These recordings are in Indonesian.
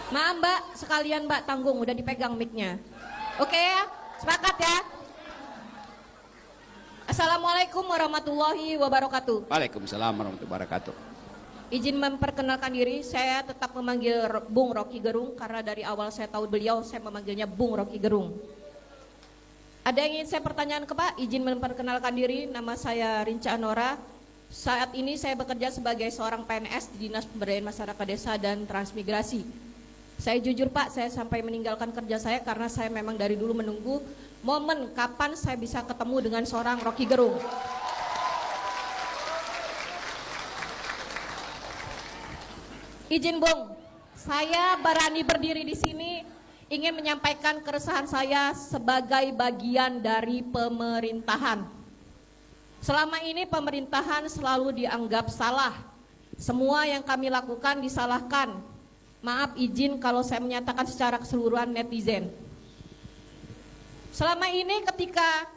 Maaf Mbak, sekalian Mbak tanggung, udah dipegang mic-nya. Oke ya, sepakat ya. Assalamualaikum warahmatullahi wabarakatuh. Waalaikumsalam warahmatullahi wabarakatuh. Izin memperkenalkan diri, saya tetap memanggil Bung Rocky Gerung karena dari awal saya tahu beliau, saya memanggilnya Bung Rocky Gerung. Ada yang ingin saya pertanyaan ke Pak? Izin memperkenalkan diri, nama saya Rinca Anora. Saat ini saya bekerja sebagai seorang PNS di Dinas Pemberdayaan Masyarakat Desa dan Transmigrasi. Saya jujur Pak, saya sampai meninggalkan kerja saya karena saya memang dari dulu menunggu momen kapan saya bisa ketemu dengan seorang Rocky Gerung. Izin Bung, saya berani berdiri di sini ingin menyampaikan keresahan saya sebagai bagian dari pemerintahan. Selama ini pemerintahan selalu dianggap salah. Semua yang kami lakukan disalahkan. Maaf izin kalau saya menyatakan secara keseluruhan netizen. Selama ini ketika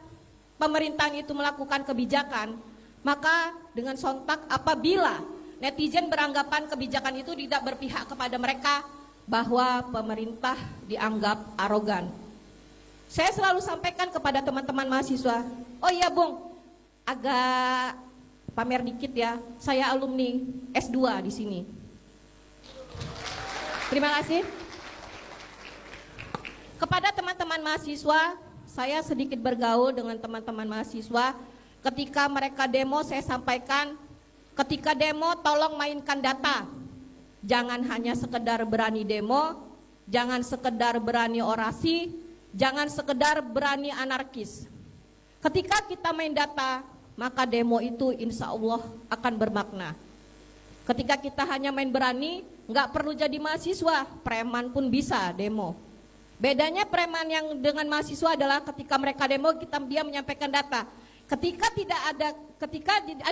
pemerintahan itu melakukan kebijakan, maka dengan sontak apabila netizen beranggapan kebijakan itu tidak berpihak kepada mereka, bahwa pemerintah dianggap arogan. Saya selalu sampaikan kepada teman-teman mahasiswa, oh iya Bung, agak pamer dikit ya, saya alumni S2 di sini. Terima kasih. Kepada teman-teman mahasiswa, saya sedikit bergaul dengan teman-teman mahasiswa. Ketika mereka demo, saya sampaikan, ketika demo tolong mainkan data. Jangan hanya sekedar berani demo, jangan sekedar berani orasi, jangan sekedar berani anarkis. Ketika kita main data, maka demo itu insya Allah akan bermakna. Ketika kita hanya main berani, nggak perlu jadi mahasiswa, preman pun bisa demo. Bedanya preman yang dengan mahasiswa adalah ketika mereka demo, dia menyampaikan data. Ketika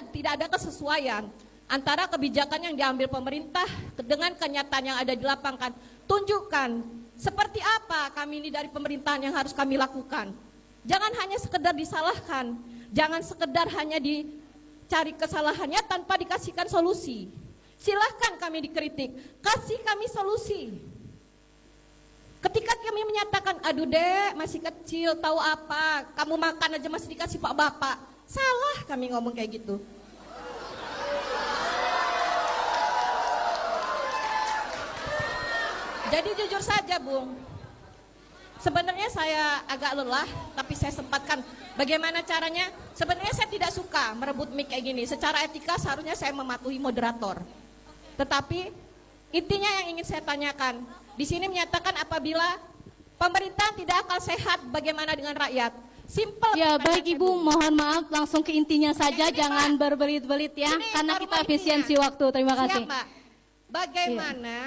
tidak ada kesesuaian antara kebijakan yang diambil pemerintah dengan kenyataan yang ada di lapangan, tunjukkan seperti apa kami ini dari pemerintahan yang harus kami lakukan. Jangan hanya sekedar disalahkan, jangan sekedar hanya dicari kesalahannya tanpa dikasihkan solusi. Silahkan kami dikritik, kasih kami solusi. Ketika kami menyatakan, aduh dek masih kecil tahu apa, kamu makan aja masih dikasih pak bapak, salah kami ngomong kayak gitu. Jadi jujur saja Bung, sebenarnya saya agak lelah, tapi saya sempatkan. Bagaimana caranya? Sebenarnya saya tidak suka merebut mic kayak gini. Secara etika seharusnya saya mematuhi moderator. Tetapi intinya yang ingin saya tanyakan, di sini menyatakan apabila pemerintah tidak akal sehat, bagaimana dengan rakyat? Simple. Ya baik Ibu, mohon maaf langsung ke intinya saja, jangan berbelit-belit ya, karena kita efisiensi waktu. Terima kasih. Siap, Mbak. Bagaimana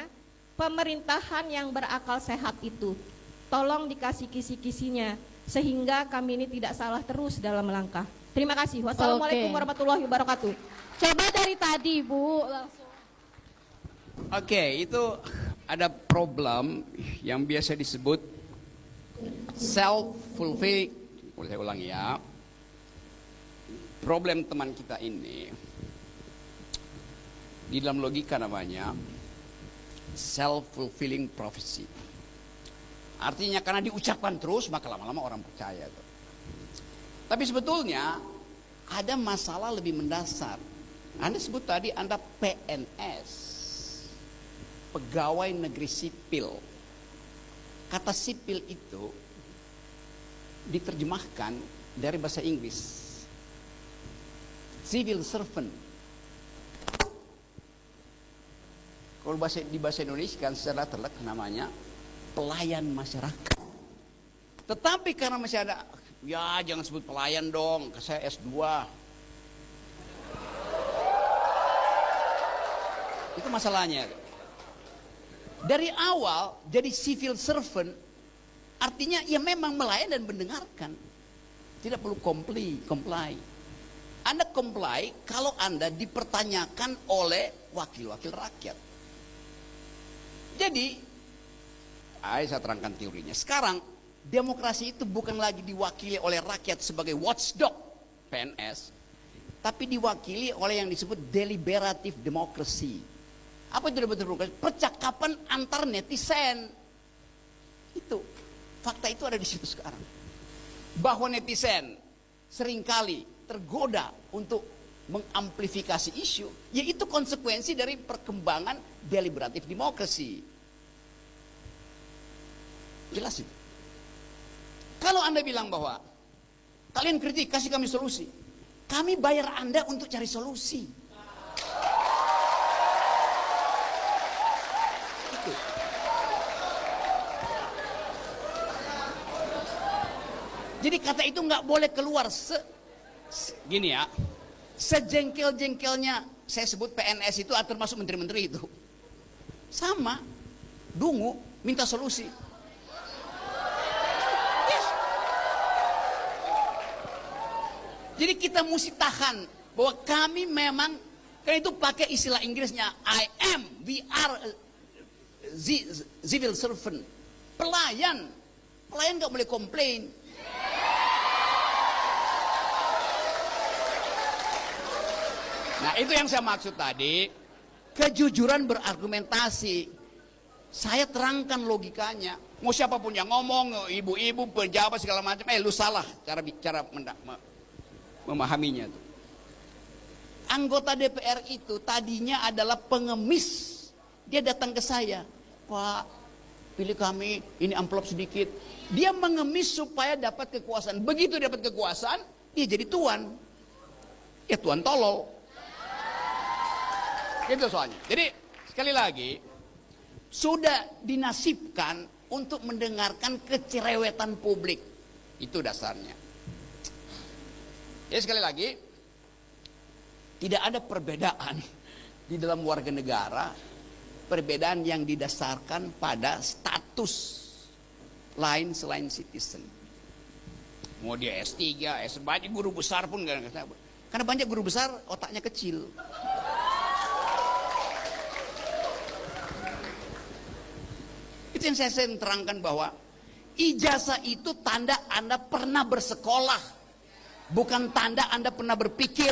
pemerintahan yang berakal sehat itu? Tolong dikasih kisi-kisinya sehingga kami ini tidak salah terus dalam melangkah. Terima kasih. Wassalamualaikum warahmatullahi wabarakatuh. Coba dari tadi Bu langsung. Oke, itu ada problem yang biasa disebut self-fulfilling. Boleh saya ulangi ya. Problem teman kita ini di dalam logika namanya self-fulfilling prophecy. Artinya karena diucapkan terus maka lama-lama orang percaya. Tapi sebetulnya ada masalah lebih mendasar. Anda sebut tadi Anda PNS, pegawai negeri sipil. Kata sipil itu diterjemahkan dari bahasa Inggris civil servant. Kalau di bahasa Indonesia kan secara terlek namanya pelayan masyarakat. Tetapi karena masih ada, ya jangan sebut pelayan dong, saya S2. Itu masalahnya. Dari awal jadi civil servant artinya ya memang melayani dan mendengarkan. Tidak perlu comply. Anda comply kalau Anda dipertanyakan oleh wakil-wakil rakyat. Jadi, saya terangkan teorinya. Sekarang demokrasi itu bukan lagi diwakili oleh rakyat sebagai watchdog PNS, tapi diwakili oleh yang disebut deliberative democracy. Apa itu debat terbuka? Percakapan antar netizen. Itu. Fakta itu ada di situ sekarang. Bahwa netizen seringkali tergoda untuk mengamplifikasi isu, yaitu konsekuensi dari perkembangan deliberatif demokrasi. Jelas itu. Kalau Anda bilang bahwa kalian kritik, kasih kami solusi. Kami bayar Anda untuk cari solusi. Itu. Jadi kata itu nggak boleh keluar gini ya. Sejengkel-jengkelnya saya sebut PNS itu termasuk menteri-menteri itu. Sama. Dungu minta solusi. Yes. Jadi kita mesti tahan bahwa kami memang, kan itu pakai istilah Inggrisnya we are civil servant. Pelayan nggak boleh komplain. Nah itu yang saya maksud tadi, kejujuran berargumentasi. Saya terangkan logikanya. Mau siapapun yang ngomong, ibu-ibu, pejabat segala macam, lu salah cara memahaminya. Anggota DPR itu tadinya adalah pengemis. Dia datang ke saya, Pak, pilih kami, ini amplop sedikit. Dia mengemis supaya dapat kekuasaan. Begitu dapat kekuasaan, dia jadi tuan. Ya tuan tolol. Itu soalnya. Jadi sekali lagi, sudah dinasibkan untuk mendengarkan kecerewetan publik. Itu dasarnya. Jadi sekali lagi, tidak ada perbedaan di dalam warga negara, perbedaan yang didasarkan pada status lain selain citizen. Mau dia S3, banyak guru besar pun gak. Karena banyak guru besar otaknya kecil. Itu yang saya terangkan bahwa ijazah itu tanda Anda pernah bersekolah, bukan tanda Anda pernah berpikir.